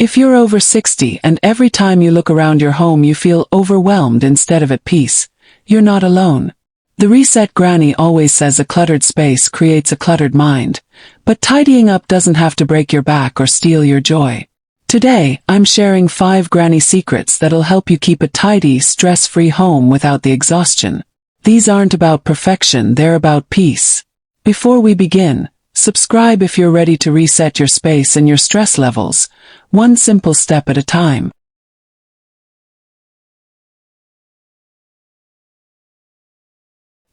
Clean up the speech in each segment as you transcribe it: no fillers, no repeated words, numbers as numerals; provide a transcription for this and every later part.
If you're over 60 and every time you look around your home you feel overwhelmed instead of at peace, you're not alone. The Reset Granny always says a cluttered space creates a cluttered mind, but tidying up doesn't have to break your back or steal your joy. Today, I'm sharing 5 granny secrets that'll help you keep a tidy, stress-free home without the exhaustion. These aren't about perfection, they're about peace. Before we begin, subscribe if you're ready to reset your space and your stress levels, one simple step at a time.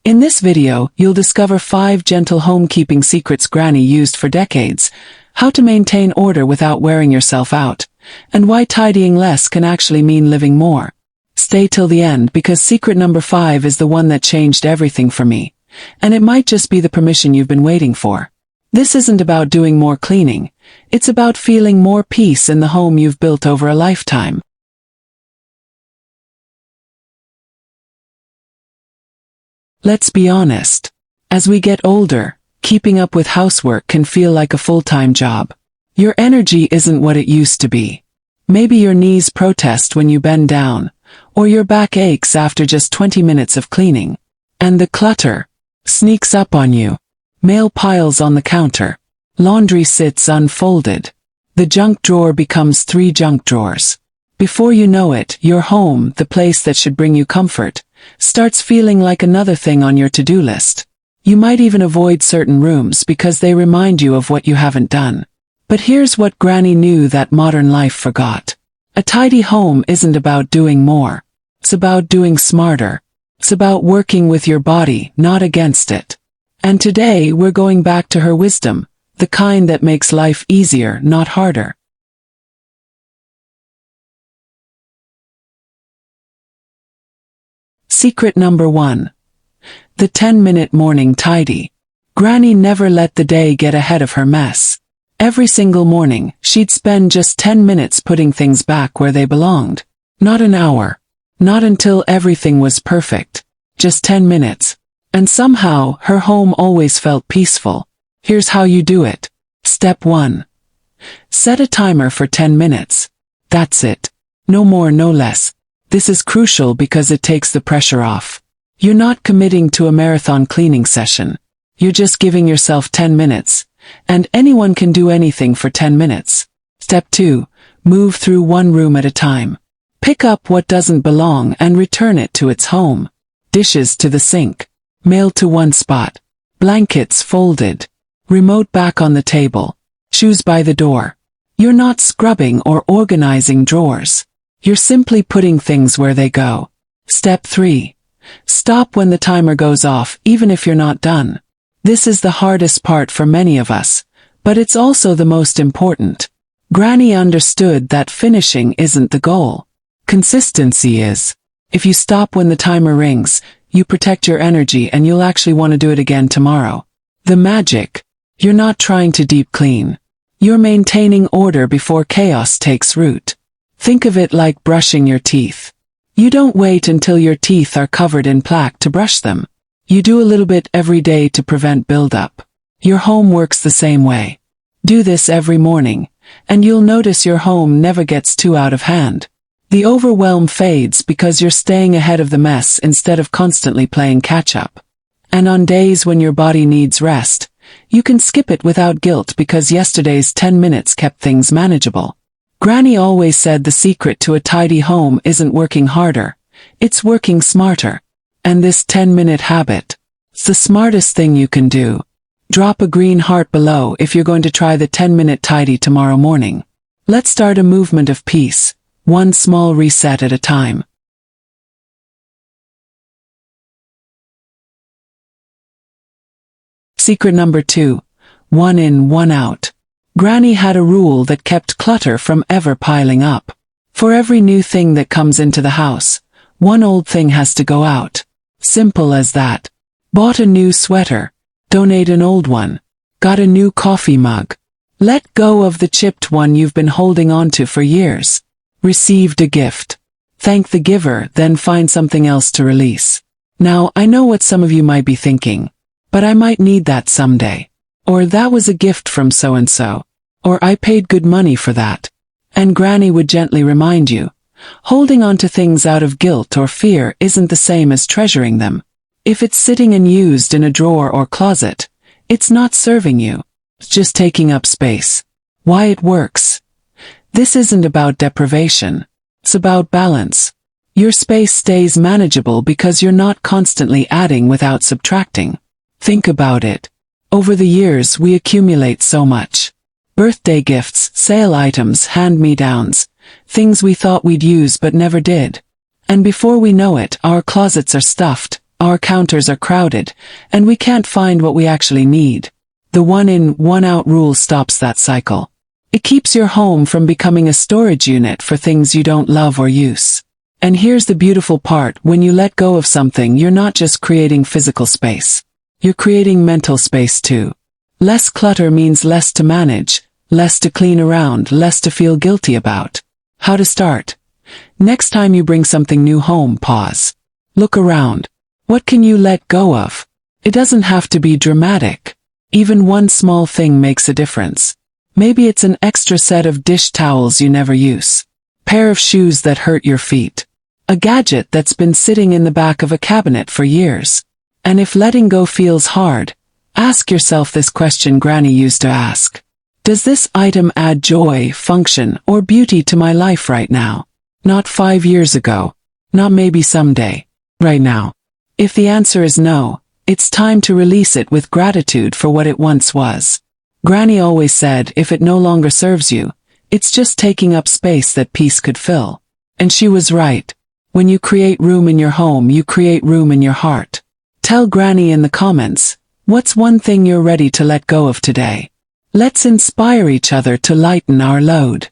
In this video, you'll discover 5 gentle homekeeping secrets Granny used for decades, how to maintain order without wearing yourself out, and why tidying less can actually mean living more. Stay till the end because secret number 5 is the one that changed everything for me, and it might just be the permission you've been waiting for. This isn't about doing more cleaning, it's about feeling more peace in the home you've built over a lifetime. Let's be honest. As we get older, keeping up with housework can feel like a full-time job. Your energy isn't what it used to be. Maybe your knees protest when you bend down, or your back aches after just 20 minutes of cleaning. And the clutter sneaks up on you. Mail piles on the counter. Laundry sits unfolded. The junk drawer becomes 3 junk drawers. Before you know it, your home, the place that should bring you comfort, starts feeling like another thing on your to-do list. You might even avoid certain rooms because they remind you of what you haven't done. But here's what Granny knew that modern life forgot. A tidy home isn't about doing more. It's about doing smarter. It's about working with your body, not against it. And today we're going back to her wisdom, the kind that makes life easier, not harder. Secret number 1. The 10-minute morning tidy. Granny never let the day get ahead of her mess. Every single morning, she'd spend just 10 minutes putting things back where they belonged. Not an hour. Not until everything was perfect. Just 10 minutes. And somehow, her home always felt peaceful. Here's how you do it. Step 1. Set a timer for 10 minutes. That's it. No more, no less. This is crucial because it takes the pressure off. You're not committing to a marathon cleaning session. You're just giving yourself 10 minutes. And anyone can do anything for 10 minutes. Step 2. Move through one room at a time. Pick up what doesn't belong and return it to its home. Dishes to the sink. Mail to one spot. Blankets folded. Remote back on the table. Shoes by the door. You're not scrubbing or organizing drawers. You're simply putting things where they go. Step 3. Stop when the timer goes off, even if you're not done. This is the hardest part for many of us, but it's also the most important. Granny understood that finishing isn't the goal. Consistency is. If you stop when the timer rings, you protect your energy and you'll actually want to do it again tomorrow. The magic. You're not trying to deep clean. You're maintaining order before chaos takes root. Think of it like brushing your teeth. You don't wait until your teeth are covered in plaque to brush them. You do a little bit every day to prevent buildup. Your home works the same way. Do this every morning, and you'll notice your home never gets too out of hand. The overwhelm fades because you're staying ahead of the mess instead of constantly playing catch-up. And on days when your body needs rest, you can skip it without guilt because yesterday's 10 minutes kept things manageable. Granny always said the secret to a tidy home isn't working harder, it's working smarter. And this 10-minute habit, it's the smartest thing you can do. Drop a green heart below if you're going to try the 10-minute tidy tomorrow morning. Let's start a movement of peace, one small reset at a time. Secret number 2. One in, one out. Granny had a rule that kept clutter from ever piling up. For every new thing that comes into the house, one old thing has to go out. Simple as that. Bought a new sweater. Donate an old one. Got a new coffee mug. Let go of the chipped one you've been holding onto for years. Received a gift. Thank the giver, then find something else to release. Now, I know what some of you might be thinking. But I might need that someday. Or that was a gift from so-and-so. Or I paid good money for that. And Granny would gently remind you, holding on to things out of guilt or fear isn't the same as treasuring them. If it's sitting unused in a drawer or closet, it's not serving you. It's just taking up space. Why it works. This isn't about deprivation. It's about balance. Your space stays manageable because you're not constantly adding without subtracting. Think about it. Over the years we accumulate so much. Birthday gifts, sale items, hand-me-downs, things we thought we'd use but never did. And before we know it, our closets are stuffed, our counters are crowded, and we can't find what we actually need. The one-in, one-out rule stops that cycle. It keeps your home from becoming a storage unit for things you don't love or use. And here's the beautiful part, when you let go of something, you're not just creating physical space. You're creating mental space too. Less clutter means less to manage, less to clean around, less to feel guilty about. How to start? Next time you bring something new home, pause. Look around. What can you let go of? It doesn't have to be dramatic. Even one small thing makes a difference. Maybe it's an extra set of dish towels you never use. Pair of shoes that hurt your feet. A gadget that's been sitting in the back of a cabinet for years. And if letting go feels hard, ask yourself this question Granny used to ask. Does this item add joy, function, or beauty to my life right now? Not 5 years ago. Not maybe someday. Right now. If the answer is no, it's time to release it with gratitude for what it once was. Granny always said, if it no longer serves you, it's just taking up space that peace could fill. And she was right. When you create room in your home, you create room in your heart. Tell Granny in the comments, what's one thing you're ready to let go of today? Let's inspire each other to lighten our load.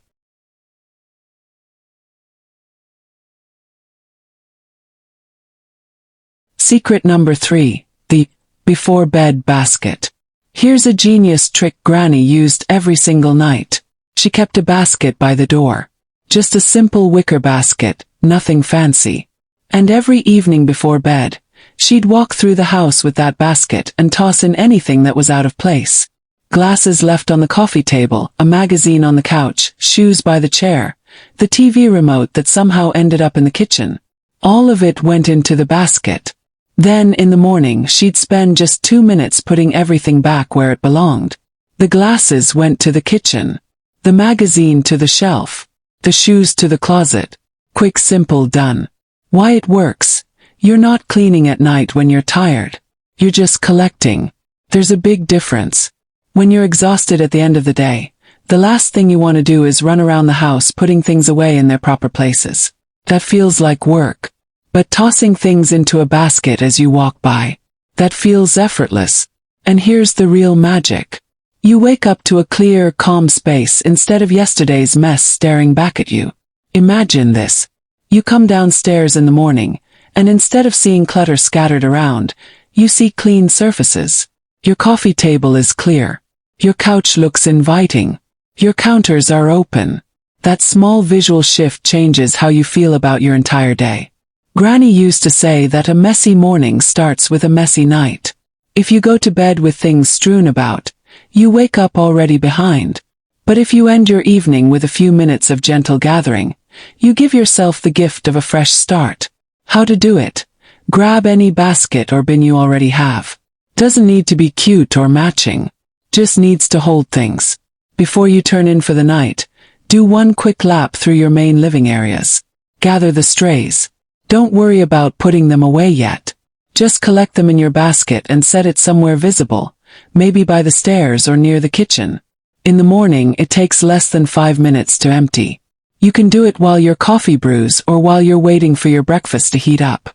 Secret number 3, the before bed basket. Here's a genius trick Granny used every single night. She kept a basket by the door. Just a simple wicker basket, nothing fancy. And every evening before bed, she'd walk through the house with that basket and toss in anything that was out of place. Glasses left on the coffee table, a magazine on the couch, shoes by the chair, the TV remote that somehow ended up in the kitchen. All of it went into the basket. Then, in the morning, she'd spend just 2 minutes putting everything back where it belonged. The glasses went to the kitchen. The magazine to the shelf. The shoes to the closet. Quick, simple, done. Why it works? You're not cleaning at night when you're tired. You're just collecting. There's a big difference. When you're exhausted at the end of the day, the last thing you want to do is run around the house putting things away in their proper places. That feels like work. But tossing things into a basket as you walk by, that feels effortless. And here's the real magic. You wake up to a clear, calm space instead of yesterday's mess staring back at you. Imagine this. You come downstairs in the morning, and instead of seeing clutter scattered around, you see clean surfaces. Your coffee table is clear. Your couch looks inviting. Your counters are open. That small visual shift changes how you feel about your entire day. Granny used to say that a messy morning starts with a messy night. If you go to bed with things strewn about, you wake up already behind. But if you end your evening with a few minutes of gentle gathering, you give yourself the gift of a fresh start. How to do it? Grab any basket or bin you already have. Doesn't need to be cute or matching. Just needs to hold things. Before you turn in for the night, do one quick lap through your main living areas. Gather the strays. Don't worry about putting them away yet. Just collect them in your basket and set it somewhere visible, maybe by the stairs or near the kitchen. In the morning, it takes less than 5 minutes to empty. You can do it while your coffee brews or while you're waiting for your breakfast to heat up.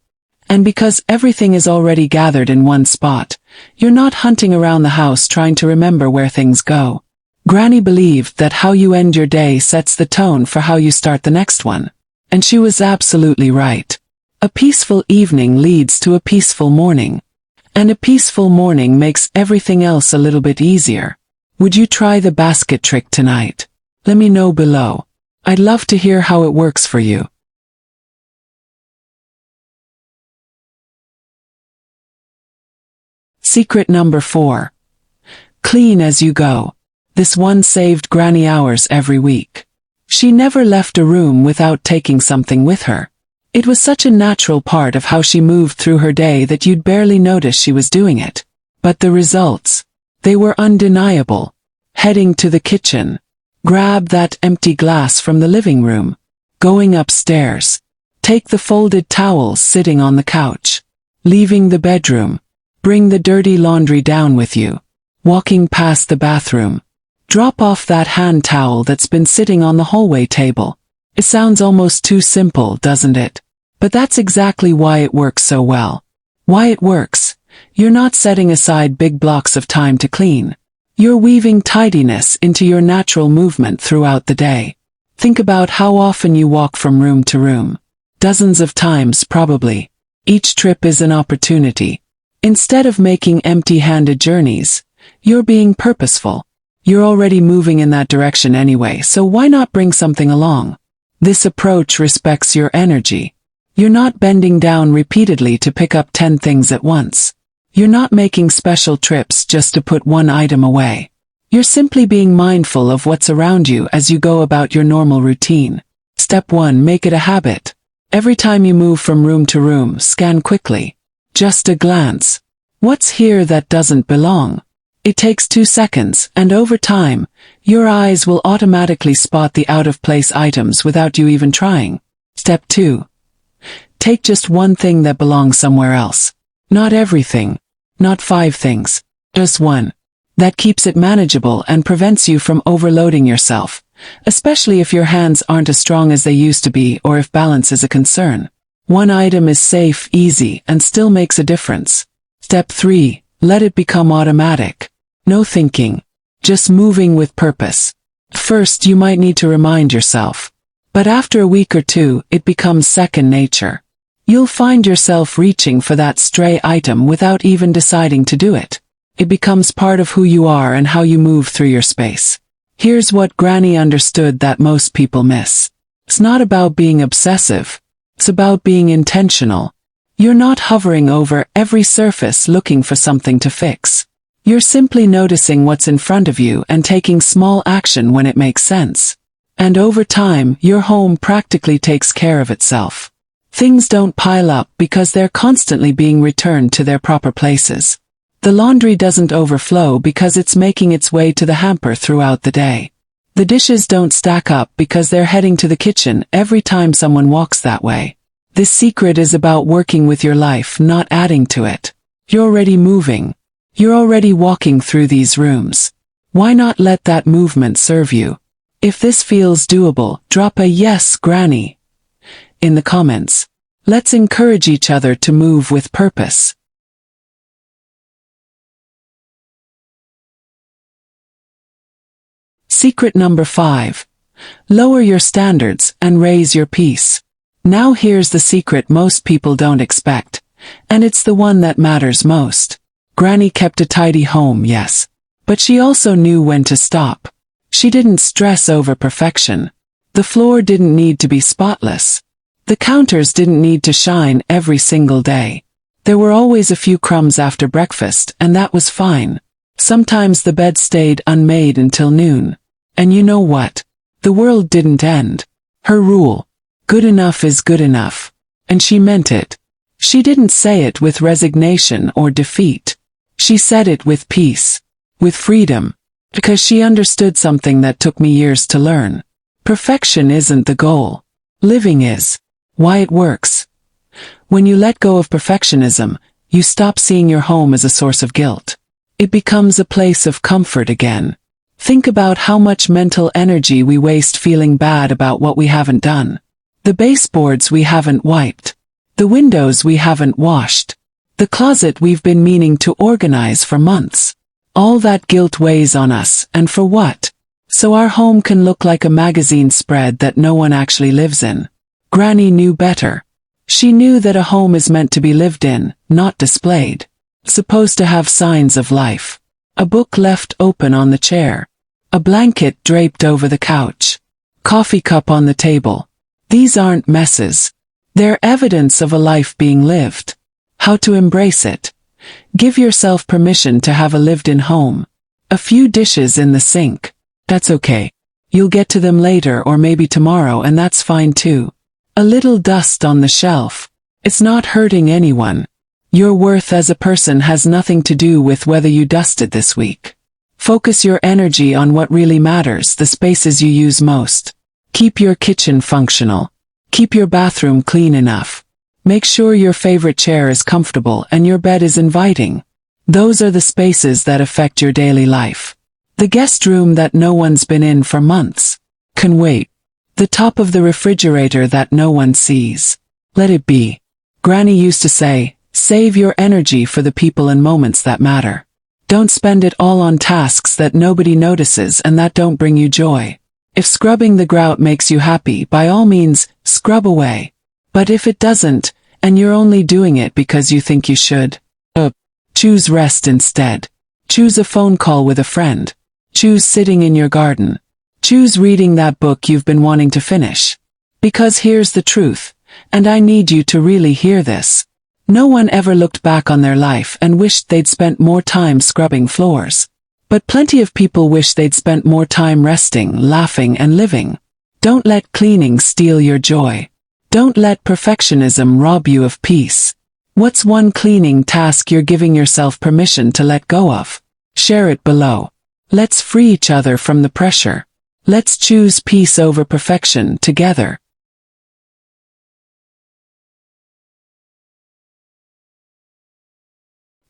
And because everything is already gathered in one spot, you're not hunting around the house trying to remember where things go. Granny believed that how you end your day sets the tone for how you start the next one. And she was absolutely right. A peaceful evening leads to a peaceful morning. And a peaceful morning makes everything else a little bit easier. Would you try the basket trick tonight? Let me know below. I'd love to hear how it works for you. Secret number 4. Clean as you go. This one saved Granny hours every week. She never left a room without taking something with her. It was such a natural part of how she moved through her day that you'd barely notice she was doing it. But the results, they were undeniable. Heading to the kitchen. Grab that empty glass from the living room. Going upstairs. Take the folded towels sitting on the couch. Leaving the bedroom. Bring the dirty laundry down with you. Walking past the bathroom. Drop off that hand towel that's been sitting on the hallway table. It sounds almost too simple, doesn't it? But that's exactly why it works so well. Why it works. You're not setting aside big blocks of time to clean. You're weaving tidiness into your natural movement throughout the day. Think about how often you walk from room to room. Dozens of times, probably. Each trip is an opportunity. Instead of making empty-handed journeys, you're being purposeful. You're already moving in that direction anyway, so why not bring something along? This approach respects your energy. You're not bending down repeatedly to pick up 10 things at once. You're not making special trips just to put one item away. You're simply being mindful of what's around you as you go about your normal routine. Step 1. Make it a habit. Every time you move from room to room, scan quickly. Just a glance. What's here that doesn't belong? It takes 2 seconds, and over time, your eyes will automatically spot the out-of-place items without you even trying. Step 2. Take just one thing that belongs somewhere else. Not everything. Not 5 things. Just one. That keeps it manageable and prevents you from overloading yourself, especially if your hands aren't as strong as they used to be or if balance is a concern. One item is safe, easy, and still makes a difference. Step 3. Let it become automatic. No thinking. Just moving with purpose. First, you might need to remind yourself. But after a week or 2, it becomes second nature. You'll find yourself reaching for that stray item without even deciding to do it. It becomes part of who you are and how you move through your space. Here's what Granny understood that most people miss. It's not about being obsessive. It's about being intentional. You're not hovering over every surface looking for something to fix. You're simply noticing what's in front of you and taking small action when it makes sense. And over time, your home practically takes care of itself. Things don't pile up because they're constantly being returned to their proper places. The laundry doesn't overflow because it's making its way to the hamper throughout the day. The dishes don't stack up because they're heading to the kitchen every time someone walks that way. This secret is about working with your life, not adding to it. You're already moving. You're already walking through these rooms. Why not let that movement serve you? If this feels doable, drop a "Yes, Granny" in the comments. Let's encourage each other to move with purpose. Secret number 5. Lower your standards and raise your peace. Now here's the secret most people don't expect, and it's the one that matters most. Granny kept a tidy home, yes, but she also knew when to stop. She didn't stress over perfection. The floor didn't need to be spotless. The counters didn't need to shine every single day. There were always a few crumbs after breakfast, and that was fine. Sometimes the bed stayed unmade until noon. And you know what? The world didn't end. Her rule: good enough is good enough. And she meant it. She didn't say it with resignation or defeat. She said it with peace. With freedom. Because she understood something that took me years to learn. Perfection isn't the goal. Living is. Why it works. When you let go of perfectionism, you stop seeing your home as a source of guilt. It becomes a place of comfort again. Think about how much mental energy we waste feeling bad about what we haven't done. The baseboards we haven't wiped. The windows we haven't washed. The closet we've been meaning to organize for months. All that guilt weighs on us, and for what? So our home can look like a magazine spread that no one actually lives in. Granny knew better. She knew that a home is meant to be lived in, not displayed. Supposed to have signs of life. A book left open on the chair. A blanket draped over the couch. Coffee cup on the table. These aren't messes. They're evidence of a life being lived. How to embrace it. Give yourself permission to have a lived-in home. A few dishes in the sink. That's okay. You'll get to them later or maybe tomorrow, and that's fine too. A little dust on the shelf. It's not hurting anyone. Your worth as a person has nothing to do with whether you dusted this week. Focus your energy on what really matters, the spaces you use most. Keep your kitchen functional. Keep your bathroom clean enough. Make sure your favorite chair is comfortable and your bed is inviting. Those are the spaces that affect your daily life. The guest room that no one's been in for months can wait. The top of the refrigerator that no one sees. Let it be. Granny used to say, save your energy for the people and moments that matter. Don't spend it all on tasks that nobody notices and that don't bring you joy. If scrubbing the grout makes you happy, by all means, scrub away. But if it doesn't, and you're only doing it because you think you should, choose rest instead. Choose a phone call with a friend. Choose sitting in your garden. Choose reading that book you've been wanting to finish. Because here's the truth, and I need you to really hear this. No one ever looked back on their life and wished they'd spent more time scrubbing floors. But plenty of people wish they'd spent more time resting, laughing, and living. Don't let cleaning steal your joy. Don't let perfectionism rob you of peace. What's one cleaning task you're giving yourself permission to let go of? Share it below. Let's free each other from the pressure. Let's choose peace over perfection together.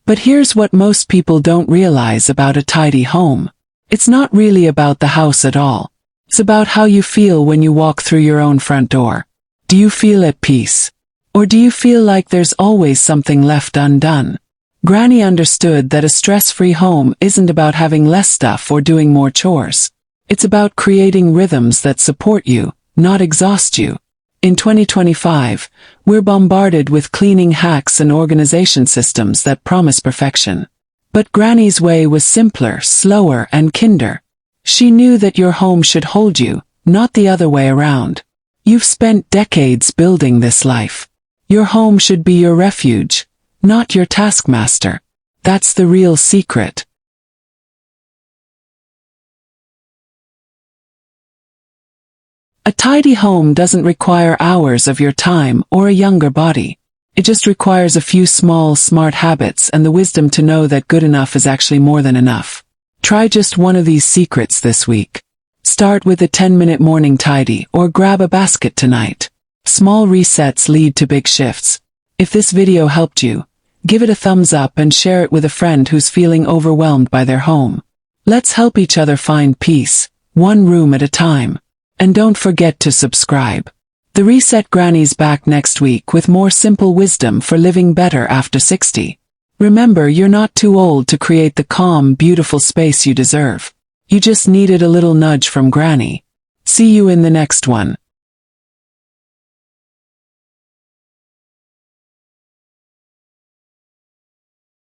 But here's what most people don't realize about a tidy home. It's not really about the house at all. It's about how you feel when you walk through your own front door. Do you feel at peace? Or do you feel like there's always something left undone? Granny understood that a stress-free home isn't about having less stuff or doing more chores. It's about creating rhythms that support you, not exhaust you. In 2025, we're bombarded with cleaning hacks and organization systems that promise perfection. But Granny's way was simpler, slower, and kinder. She knew that your home should hold you, not the other way around. You've spent decades building this life. Your home should be your refuge, not your taskmaster. That's the real secret. A tidy home doesn't require hours of your time or a younger body. It just requires a few small, smart habits and the wisdom to know that good enough is actually more than enough. Try just one of these secrets this week. Start with a 10-minute morning tidy or grab a basket tonight. Small resets lead to big shifts. If this video helped you, give it a thumbs up and share it with a friend who's feeling overwhelmed by their home. Let's help each other find peace, one room at a time. And don't forget to subscribe. The Reset Granny's back next week with more simple wisdom for living better after 60. Remember, you're not too old to create the calm, beautiful space you deserve. You just needed a little nudge from Granny. See you in the next one.